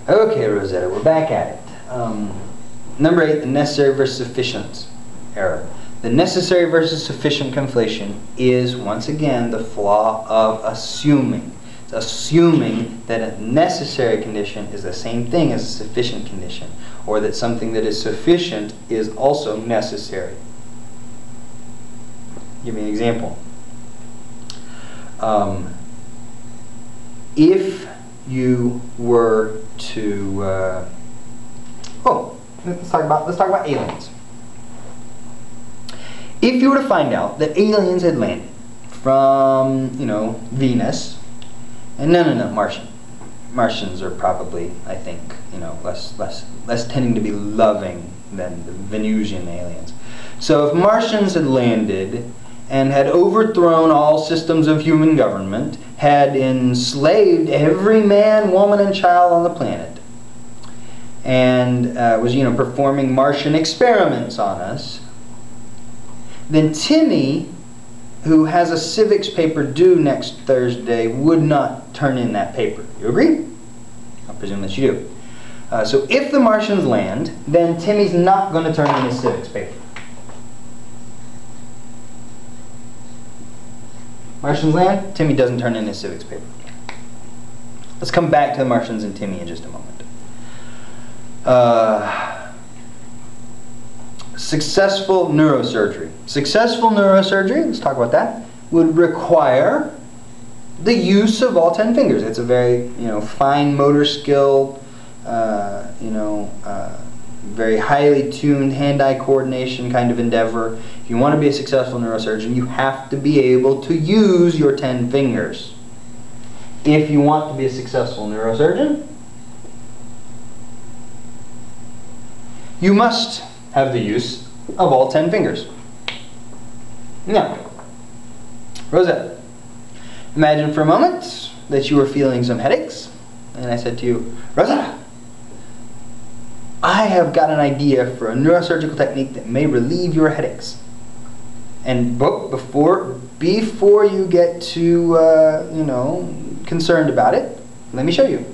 Okay, Rosetta, we're back at it. Number 8, the necessary versus sufficient error. The necessary versus sufficient conflation is, once again, the flaw of assuming. It's assuming that a necessary condition is the same thing as a sufficient condition, or that something that is sufficient is also necessary. Give me an example. If you were to let's talk about aliens. If you were to find out that aliens had landed from, Venus, and no, Martians are probably, I think, less tending to be loving than the Venusian aliens. So if Martians had landed and had overthrown all systems of human government, had enslaved every man, woman, and child on the planet, and was, performing Martian experiments on us, then Timmy, who has a civics paper due next Thursday, would not turn in that paper. You agree? I presume that you do. So if the Martians land, then Timmy's not going to turn in his civics paper. Martians land, Timmy doesn't turn in his civics paper. Let's come back to the Martians and Timmy in just a moment. Successful neurosurgery. Successful neurosurgery, let's talk about that, would require the use of all 10 fingers. It's a very, fine motor skill, very highly tuned hand-eye coordination kind of endeavor. If you want to be a successful neurosurgeon, you have to be able to use your 10 fingers. If you want to be a successful neurosurgeon, you must have the use of all 10 fingers. Now, Rosetta, imagine for a moment that you were feeling some headaches, and I said to you, Rosetta, I have got an idea for a neurosurgical technique that may relieve your headaches. And before you get too, concerned about it, let me show you.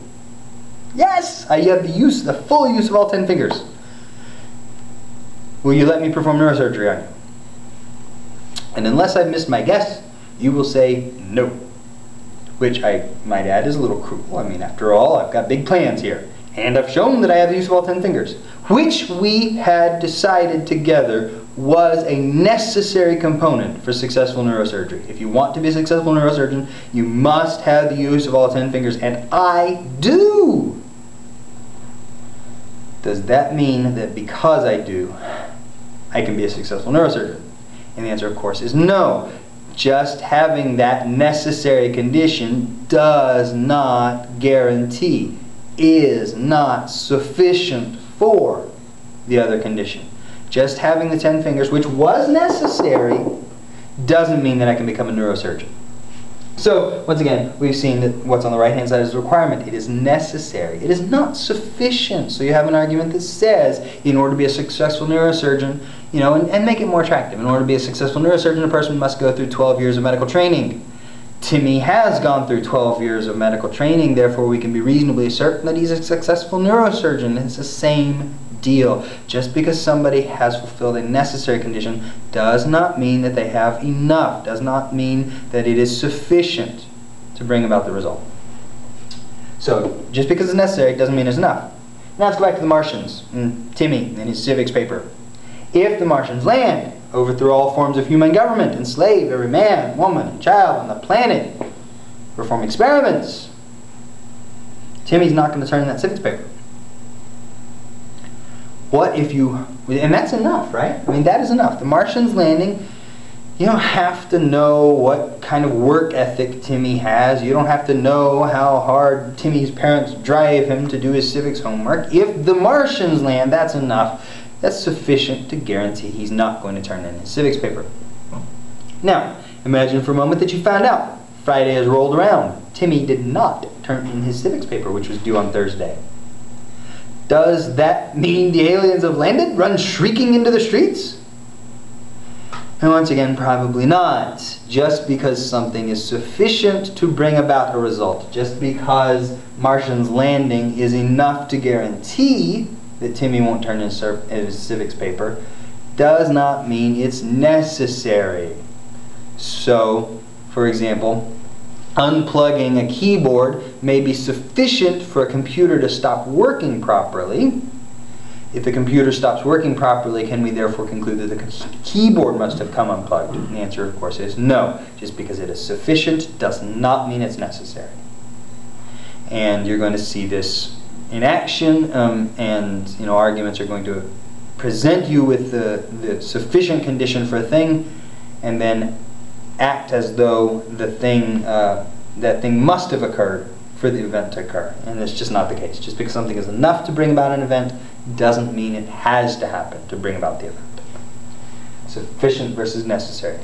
Yes, I have the full use of all 10 fingers. Will you let me perform neurosurgery on you? And unless I've missed my guess, you will say no. Which I might add is a little cruel. I mean, after all, I've got big plans here. And I've shown that I have the use of all 10 fingers, which we had decided together was a necessary component for successful neurosurgery. If you want to be a successful neurosurgeon, you must have the use of all 10 fingers, and I do. Does that mean that because I do, I can be a successful neurosurgeon? And the answer, of course, is no. Just having that necessary condition does not guarantee, is not sufficient for the other condition. Just having the 10 fingers, which was necessary, doesn't mean that I can become a neurosurgeon. So, once again, we've seen that what's on the right-hand side is a requirement. It is necessary. It is not sufficient. So you have an argument that says, in order to be a successful neurosurgeon, and make it more attractive, in order to be a successful neurosurgeon, a person must go through 12 years of medical training. Timmy has gone through 12 years of medical training, therefore we can be reasonably certain that he's a successful neurosurgeon. It's the same deal. Just because somebody has fulfilled a necessary condition does not mean that they have enough, does not mean that it is sufficient to bring about the result. So, just because it's necessary doesn't mean it's enough. Now let's go back to the Martians and Timmy and his civics paper. If the Martians land, overthrow all forms of human government, enslave every man, woman, and child on the planet, perform experiments, Timmy's not going to turn in that civics paper. What if you, and that's enough, right? I mean, that is enough. The Martians landing, you don't have to know what kind of work ethic Timmy has. You don't have to know how hard Timmy's parents drive him to do his civics homework. If the Martians land, that's enough. That's sufficient to guarantee he's not going to turn in his civics paper. Now, imagine for a moment that you found out. Friday has rolled around. Timmy did not turn in his civics paper, which was due on Thursday. Does that mean the aliens have landed, run shrieking into the streets? And once again, probably not. Just because something is sufficient to bring about a result, just because Martian's landing is enough to guarantee that Timmy won't turn in his civics paper, does not mean it's necessary. So, for example, unplugging a keyboard may be sufficient for a computer to stop working properly. If the computer stops working properly, can we therefore conclude that the keyboard must have come unplugged? And the answer, of course, is no. Just because it is sufficient does not mean it's necessary. And you're going to see this in action, and arguments are going to present you with the sufficient condition for a thing, and then act as though that thing must have occurred for the event to occur. And it's just not the case. Just because something is enough to bring about an event doesn't mean it has to happen to bring about the event. Sufficient versus necessary.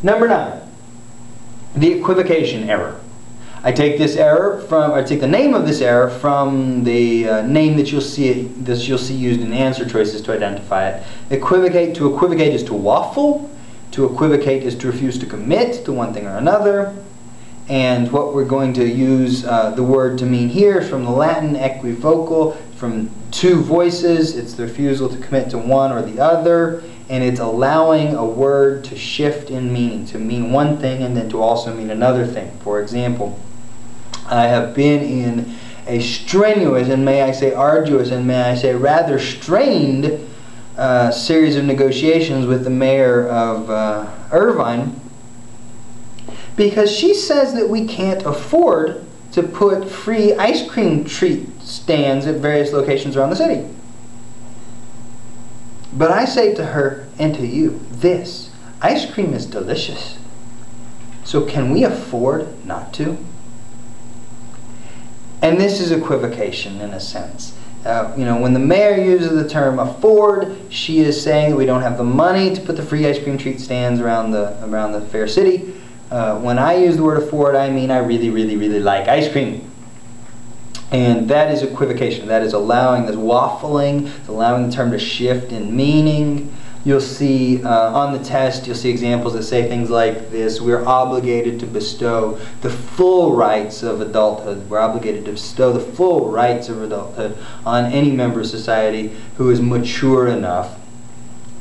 Number 9, the equivocation error. I take this error from, or take the name of this error from the name that you'll see used in answer choices to identify it. Equivocate. To equivocate is to waffle. To equivocate is to refuse to commit to one thing or another. And what we're going to use the word to mean here is from the Latin equivocal, from two voices. It's the refusal to commit to one or the other, and it's allowing a word to shift in meaning, to mean one thing and then to also mean another thing. For example, I have been in a strenuous, and may I say arduous, and may I say rather strained series of negotiations with the mayor of Irvine, because she says that we can't afford to put free ice cream treat stands at various locations around the city. But I say to her and to you, this ice cream is delicious. So can we afford not to? And this is equivocation in a sense. When the mayor uses the term afford, she is saying that we don't have the money to put the free ice cream treat stands around the fair city. When I use the word afford, I mean I really, really, really like ice cream. And that is equivocation. That is allowing this waffling, it's allowing the term to shift in meaning. You'll see on the test, you'll see examples that say things like this: we're obligated to bestow the full rights of adulthood. We're obligated to bestow the full rights of adulthood on any member of society who is mature enough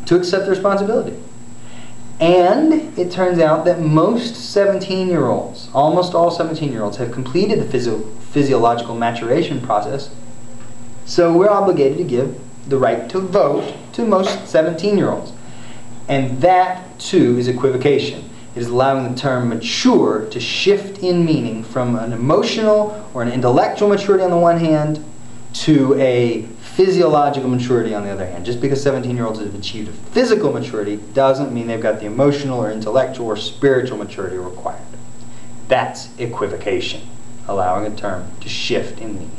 to accept the responsibility. And it turns out that most 17-year-olds, almost all 17-year-olds, have completed the physiological maturation process. So we're obligated to give the right to vote to most 17-year-olds. And that, too, is equivocation. It is allowing the term mature to shift in meaning from an emotional or an intellectual maturity on the one hand to a physiological maturity on the other hand. Just because 17-year-olds have achieved a physical maturity doesn't mean they've got the emotional or intellectual or spiritual maturity required. That's equivocation, allowing a term to shift in meaning.